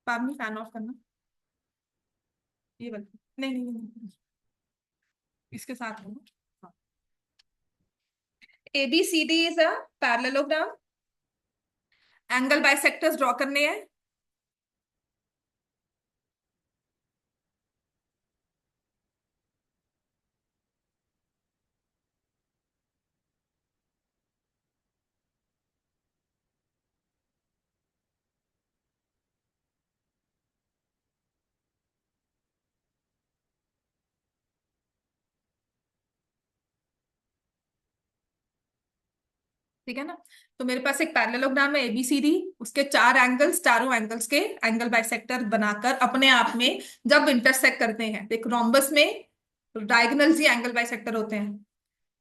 पावनी fan of करना। ये वाला नहीं नहीं नहीं, नहीं, इसके साथ हो। A B C D is a parallelogram. Angle bisectors draw करने हैं। ठीक है ना। तो मेरे पास एक पैरेललोग्राम है एबीसीडी। उसके चार एंगल्स, चारों एंगल्स के एंगल बाइसेक्टर बनाकर अपने आप में जब इंटरसेक्ट करते हैं, देख रोम्बस में डायगोनल्स ही एंगल बाइसेक्टर होते हैं,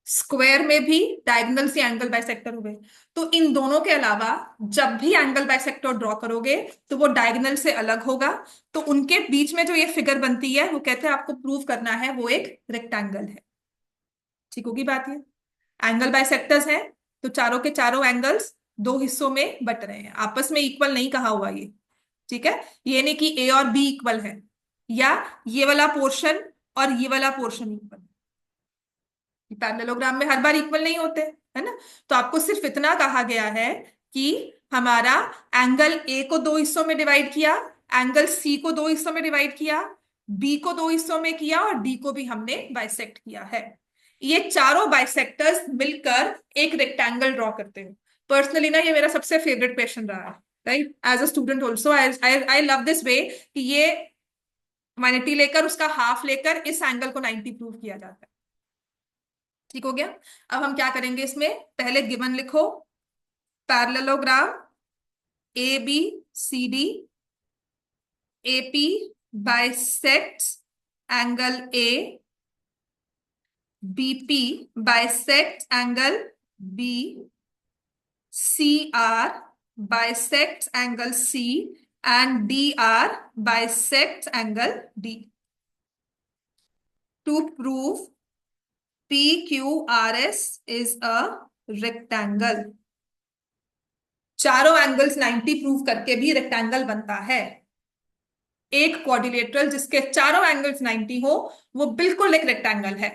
स्क्वायर में भी डायगोनल्स ही एंगल बाइसेक्टर हुए। तो इन दोनों के अलावा जब भी एंगल बाइसेक्टर ड्रॉ करोगे तो वो डायगोनल से अलग होगा। तो उनके बीच में जो ये फिगर बनती है वो कहते हैं आपको प्रूव करना है वो एक रेक्टेंगल है। ठीक होगी बात ये। एंगल बाइसेक्टर्स हैं तो चारों के चारों एंगल्स दो हिस्सों में बट रहे हैं, आपस में इक्वल नहीं कहा हुआ ये। ठीक है। ये नहीं कि ए और बी इक्वल है या ये वाला पोर्शन और ये वाला पोर्शन इक्वल। पैरेललोग्राम में हर बार इक्वल नहीं होते, है ना। तो आपको सिर्फ इतना कहा गया है कि हमारा एंगल ए को दो हिस्सों में डिवाइड किया, एंगल सी को दो हिस्सों में डिवाइड किया, बी को दो हिस्सों में किया और डी को भी हमने बाइसेक्ट किया है। ये चारों बाइसेक्टर्स मिलकर एक रेक्टेंगल ड्रॉ करते हैं। पर्सनली ना ये मेरा सबसे फेवरेट क्वेश्चन रहा है, right. As a student also I I love this way कि ये 180 लेकर उसका हाफ लेकर इस एंगल को 90 प्रूव किया जाता है। ठीक हो गया। अब हम क्या करेंगे इसमें, पहले गिवन लिखो। Parallelogram A B C D, AP bisects angle A, BP bisect angle B, C R bisect angle C and D R bisect angle D. To prove P Q R S is a rectangle. चारों angles 90 prove करके भी rectangle बनता है। एक quadrilateral जिसके चारों angles 90 हो वो बिल्कुल एक रेक्टेंगल है।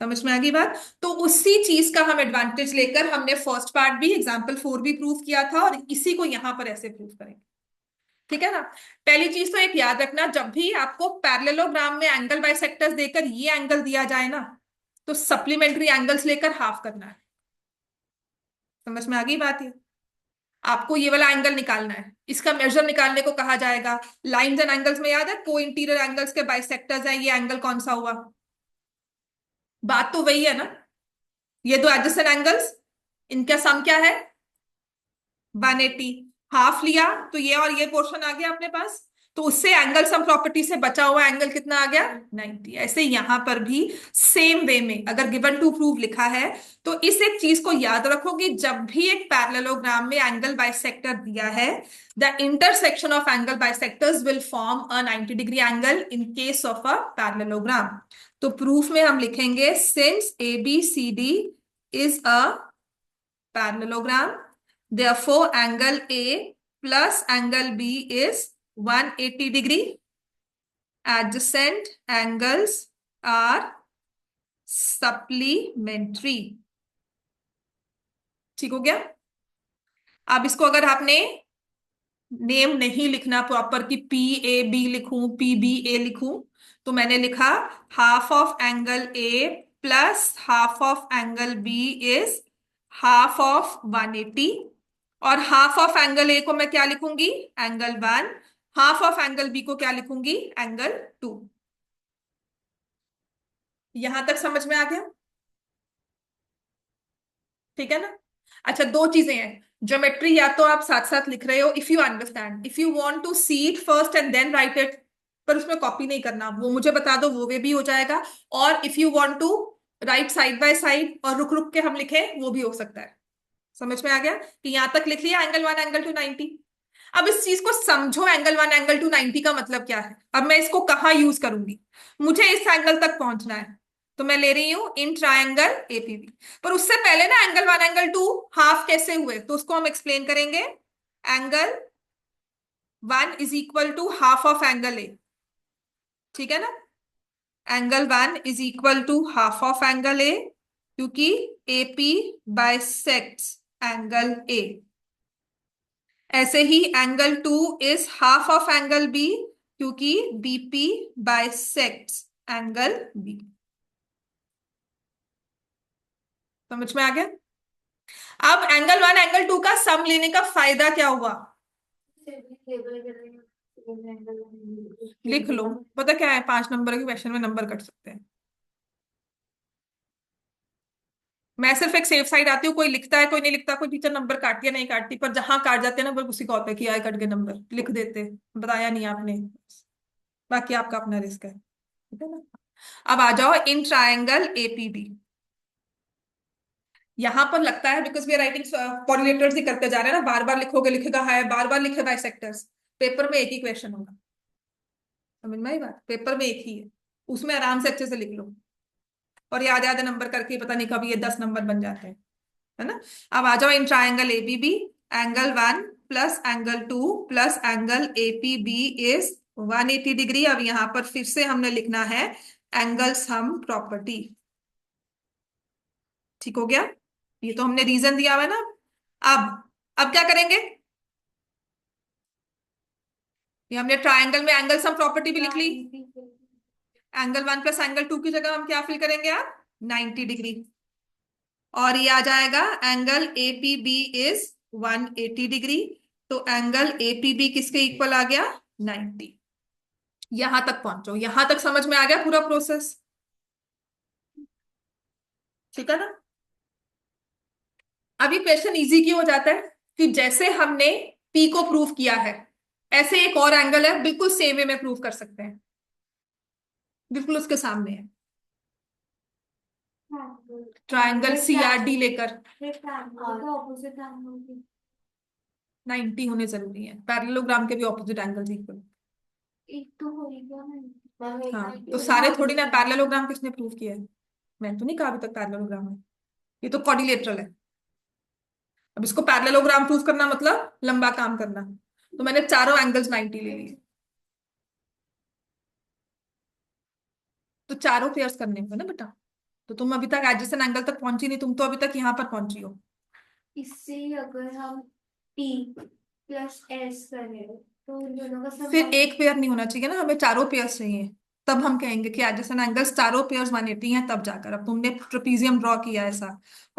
समझ में आ गई बात। तो उसी चीज का हम एडवांटेज लेकर हमने फर्स्ट पार्ट भी एग्जाम्पल 4 भी प्रूव किया था और इसी को यहां पर ऐसे प्रूव करेंगे। ठीक है ना। पहली चीज तो एक याद रखना, जब भी आपको पैरेललोग्राम में एंगल बाइसेक्टर्स देकर ये एंगल दिया जाए ना तो सप्लीमेंट्री एंगल्स लेकर हाफ करना है। समझ में आ गई बात ये। आपको ये वाला एंगल निकालना है, इसका मेजर निकालने को कहा जाएगा। लाइंस एंड एंगल्स में याद है को इंटीरियर एंगल्स के बाइसेक्टर्स है, ये एंगल कौन सा हुआ। बात तो वही है ना। ये दो एडजेसेंट एंगल्स, इनका सम क्या है 180। हाफ लिया तो ये और ये पोर्शन आ गया अपने पास, तो उससे एंगल सम प्रॉपर्टी से बचा हुआ एंगल कितना आ गया 90। ऐसे यहां पर भी सेम वे में अगर गिवन टू प्रूव लिखा है तो इस एक चीज को याद रखो कि जब भी एक पैरेललोग्राम में एंगल बाइसेक्टर दिया है the intersection of angle bisectors will form a 90 degree angle in case of a parallelogram. तो प्रूफ में हम लिखेंगे since A B C D is a parallelogram. Therefore, angle A plus angle B is 180 degree. Adjacent angles are supplementary. ठीक हो गया। अब इसको अगर आपने नेम नहीं लिखना प्रॉपर कि पी ए बी लिखूं पी बी ए लिखूं, तो मैंने लिखा half of angle A plus half of angle B is half of 180। और हाफ ऑफ एंगल ए को मैं क्या लिखूंगी angle 1, half of angle B को क्या लिखूंगी एंगल 2। यहां तक समझ में आ गया। ठीक है ना। अच्छा दो चीजें हैं, ज्योमेट्री या तो आप साथ साथ लिख रहे हो if you understand, if you want to see it first and then write it, पर उसमें कॉपी नहीं करना, वो मुझे बता दो वो वे भी हो जाएगा। और if you want to write side by side और रुक रुक के हम लिखे वो भी हो सकता है। समझ में आ गया कि यहां तक लिख लिया एंगल 1 एंगल 2 90। अब इस चीज को समझो एंगल 1 एंगल 2 90 का मतलब क्या है। अब मैं इसको कहाँ यूज करूंगी, मुझे इस एंगल तक पहुंचना है तो मैं ले रही हूं इन ट्रायंगल एपीबी। पर उससे पहले ना एंगल 1 एंगल 2 हाफ कैसे हुए तो उसको हम एक्सप्लेन करेंगे। Angle one is equal to half of angle A, ठीक है ना। Angle one is equal to half of angle A, क्योंकि एपी बाइसेक्ट्स एंगल ए। ऐसे ही angle two is half of angle B, क्योंकि बीपी बाइसेक्ट्स एंगल बी। समझ में आ गया। अब एंगल वन एंगल टू का सम लेने का फायदा क्या हुआ, लिख लो। पता क्या है, 5 नंबर के क्वेश्चन में नंबर कट सकते हैं। मैं सिर्फ एक सेफ साइड आती हूँ, कोई लिखता है कोई नहीं लिखता, कोई टीचर नंबर काटती है नहीं काटती, पर जहां काट जाते हैं ना, पर उसी को होता है कि आए कट गए नंबर, लिख देते, बताया नहीं आपने। बाकी आपका अपना रिस्क है, ठीक है ना। अब आ जाओ इन ट्रायंगल एपीबी। यहां पर लगता है because we are writing coordinators ही करते जा रहे हैं ना, बार बार लिखोगे लिखेगा है, बार बार लिखे बाइसेक्टर्स, पेपर में एक ही क्वेश्चन होगा। समझ में आई बात, पेपर में एक ही है, उसमें आराम से अच्छे से लिख लो, और याद याद नंबर करके पता नहीं कभी ये 10 नंबर बन जाते हैं, है ना। अब आ जाओ in triangle ABB, angle one plus angle two plus angle APB is 180 degree. अब यहां पर फिर से हमने लिखना है एंगल सम प्रॉपर्टी, ठीक हो गया। ये तो हमने रीजन दिया हुआ है ना। अब क्या करेंगे, ये हमने ट्राइंगल में एंगल सम प्रॉपर्टी भी लिख ली। Angle one plus angle two की जगह हम क्या फिल करेंगे आप, 90 डिग्री। और ये आ जाएगा एंगल एपीबी इज 180 डिग्री। तो एंगल एपीबी किसके इक्वल आ गया, 90। यहां तक पहुंचो, यहां तक समझ में आ गया पूरा प्रोसेस, ठीक है ना। अभी क्वेश्चन इजी क्यों हो जाता है, कि जैसे हमने पी को प्रूव किया है, ऐसे एक और एंगल है बिल्कुल सेम वे में प्रूव कर सकते हैं, बिल्कुल उसके सामने है। ट्राइंगल सीआरडी लेकर 90 होने जरूरी है, पैरेललोग्राम के भी ऑपोजिट एंगल इक्वल। एक तो होएगा ना। हाँ, तो सारे थोड़ी ना, पैरेललोग्राम किसने प्रूव किया है, मैं तो नहीं कहा अभी तक पैरेललोग्राम है, ये तो क्वाड्रिलेटरल है। अब इसको पैरेललोग्राम प्रूव करना मतलब लंबा काम करना, तो मैंने चारों एंगल्स 90 ले लिए, तो चारों पेयर्स करने होंगे ना बेटा। तो तुम अभी तक एडजेसेंट एंगल तक पहुंची नहीं, तुम तो अभी तक यहाँ पर पहुंची हो। इससे अगर हम P प्लस S करें तो उन दोनों का सम फिर एक पेयर नहीं होना चाहिए ना, हमें चारों पेयर्स चाहिए, तब हम कहेंगे कि एडजेसेंट एंगल्स चारों पेयर्स 180 हैं, तब जाकर। अब तुमने ट्रेपीजियम ड्रॉ किया ऐसा,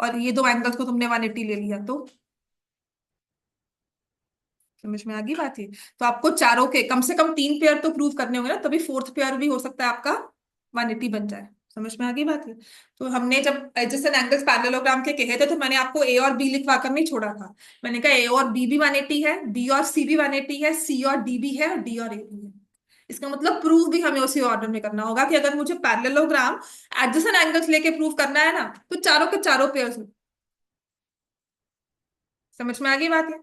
और ये दो एंगल्स को तुमने 180 ले लिया, तो समझ में आ गई बात। ये तो आपको चारों के कम से कम 3 पेयर तो प्रूव करने होंगे ना, तभी फोर्थ पेयर भी हो सकता है आपका 180 बन जाए। समझ में आ गई बात है। तो हमने जब एडजेसेंट एंगल्स पैरेललोग्राम के कहे थे, तो मैंने आपको ए और बी लिखवा कर नहीं छोड़ा था। मैंने कहा ए और बी भी 180 है, बी और सी भी 180 है, सी और डी भी है, और डी और ए भी है। इसका मतलब प्रूव भी हमें उसी ऑर्डर में करना होगा, कि अगर मुझे पैरेललोग्राम एडजेसेंट एंगल्स लेके प्रूव करना है ना, तो चारों के चारों पेयर। समझ में आ गई बात है,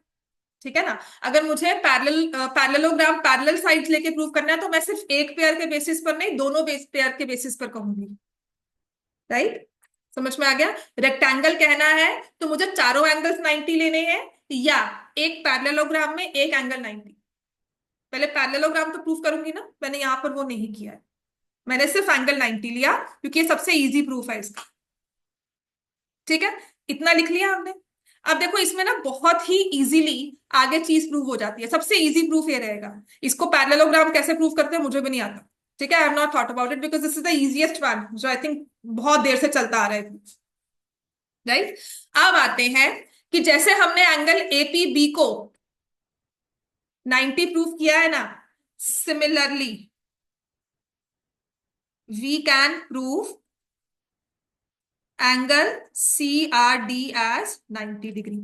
ठीक है ना। अगर मुझे पैरेललोग्राम पैरेलल साइड्स लेके प्रूव करना है, तो मैं सिर्फ एक पेयर के बेसिस पर नहीं, दोनों पेयर के बेसिस पर कहूंगी, राइट। समझ में आ गया। रेक्टेंगल कहना है तो मुझे चारों एंगल्स 90 लेने हैं, या एक पैरेललोग्राम में एक एंगल 90। पहले पैरेललोग्राम तो प्रूव करूंगी ना, मैंने यहां पर वो नहीं किया है, मैंने सिर्फ एंगल 90 लिया, क्योंकि ये सबसे इजी प्रूफ है इसका, ठीक है। इतना लिख लिया हमने। अब देखो इसमें ना बहुत ही इजीली आगे चीज प्रूव हो जाती है, सबसे इजी प्रूफ ये रहेगा। इसको पैरेललोग्राम कैसे प्रूव करते हैं मुझे भी नहीं आता, ठीक है। I have not thought about it, because this is the easiest one, जो आई थिंक बहुत देर से चलता आ रहा है, राइट। अब आते हैं कि जैसे हमने एंगल एपीबी को 90 प्रूव किया है ना, similarly we can prove angle C R D as 90 degree.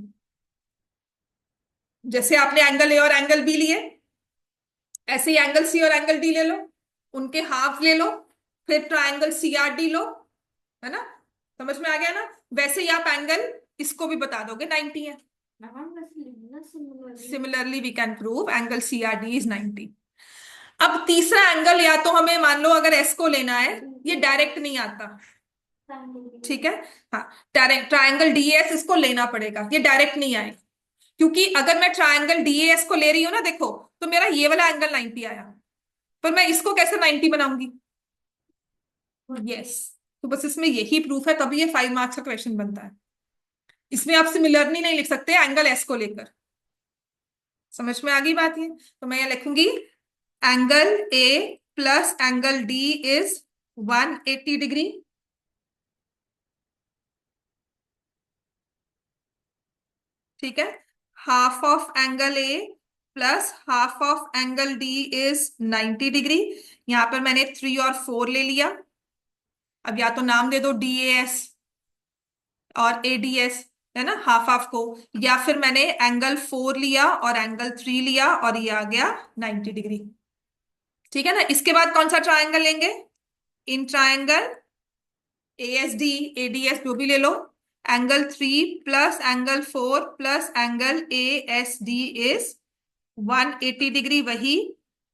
जैसे आपने एंगल ए और एंगल बी लिए, ऐसे ही एंगल सी और एंगल डी ले लो, उनके हाफ ले लो, फिर ट्राइंगल सी आर डी लो, है ना। समझ में आ गया ना। वैसे ही आप एंगल इसको भी बता दोगे 90 है। Similarly we can prove angle C R D is 90। अब तीसरा एंगल, या तो हमें मान लो अगर एस को लेना है, ये डायरेक्ट नहीं आता, ठीक है। हाँ, ट्राइंगल डीएस इसको लेना पड़ेगा, ये डायरेक्ट नहीं आएगा, क्योंकि अगर मैं ट्राइंगल डीएस को ले रही हूं ना, देखो, तो मेरा ये वाला एंगल 90 आया, पर मैं इसको कैसे 90 बनाऊंगी? यस, तो बस इसमें यही प्रूफ है, तभी ये 5 मार्क्स का क्वेश्चन बनता है। इसमें आप सिमिलरली नहीं लिख सकते एंगल एस को लेकर। समझ में आ गई बात ये? तो मैं ये लिखूंगी angle A plus angle D is 180 degree. ठीक है, half of angle A plus half of angle D is 90 degree. यहां पर मैंने 3 और 4 ले लिया। अब या तो नाम दे दो डी ए एस और ए डी एस, है ना, हाफ हाफ को, या फिर मैंने एंगल 4 लिया और एंगल 3 लिया और ये आ गया 90 डिग्री। ठीक है ना, इसके बाद कौन सा ट्रायंगल लेंगे? In triangle A S D, A D S जो भी ले लो, angle 3 plus angle 4 plus angle A S D is 180 degree, वही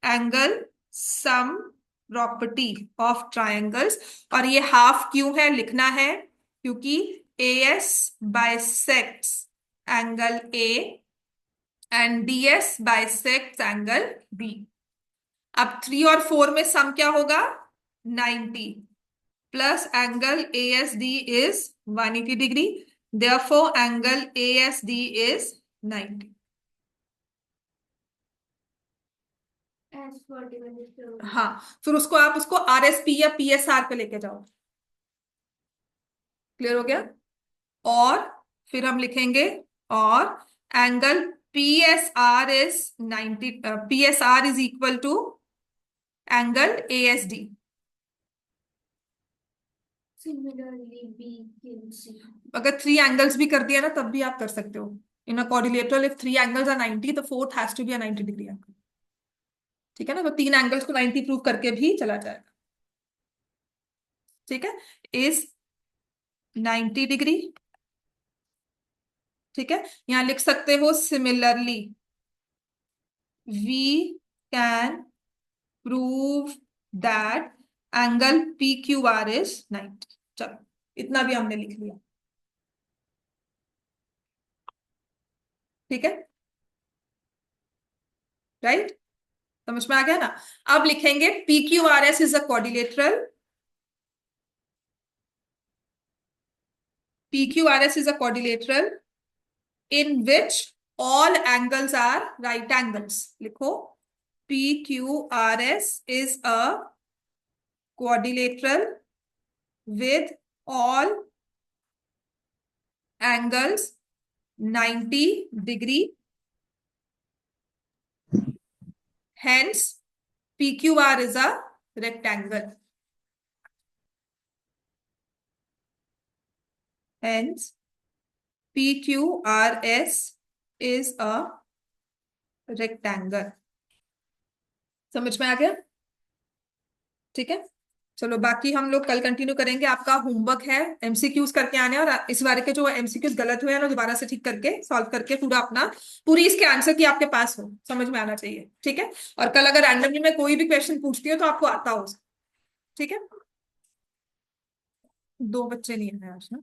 angle sum property of triangles. और ये हाफ क्यों है लिखना है? क्योंकि A S bisects angle A and D S bisects angle B. अब 3 और 4 में सम क्या होगा? 90 plus angle A S D is 180 degree, therefore angle A S D is 90। हाँ, फिर उसको आप उसको आर एस पी या पी एस आर पे लेके जाओ। क्लियर हो गया? और फिर हम लिखेंगे और angle P S R is 90, P S R is equal to angle A S D. Similarly we can see. अगर 3 एंगल्स भी कर दिया ना तब भी आप कर सकते हो। In a quadrilateral if 3 angles are 90, the fourth has to be a 90 degree angle. ठीक है ना, तो 3 एंगल्स को 90 प्रूव करके भी चला जाएगा। ठीक है, इज 90 डिग्री। ठीक है, यहां लिख सकते हो similarly we can prove that angle P Q R is 90। चलो, इतना भी हमने लिख लिया। ठीक है, राइट, समझ में आ गया ना? अब लिखेंगे P Q R S is a quadrilateral. P Q R S is a quadrilateral in which all angles are right angles। लिखो PQRS is a quadrilateral with all angles 90 degree, hence PQR is a rectangle, hence PQRS is a rectangle। समझ में आ गया? ठीक है, चलो बाकी हम लोग कल कंटिन्यू करेंगे। आपका होमवर्क है एमसीक्यूज करके आने, और इस बार के जो एमसीक्यूज गलत हुए हैं ना दोबारा से ठीक करके सॉल्व करके पूरा अपना पूरी इसके आंसर की आपके पास हो, समझ में आना चाहिए। ठीक है, और कल अगर रैंडमली में कोई भी क्वेश्चन पूछती हो तो आपको आता हो। ठीक है, 2 बच्चे नहीं है आज ना।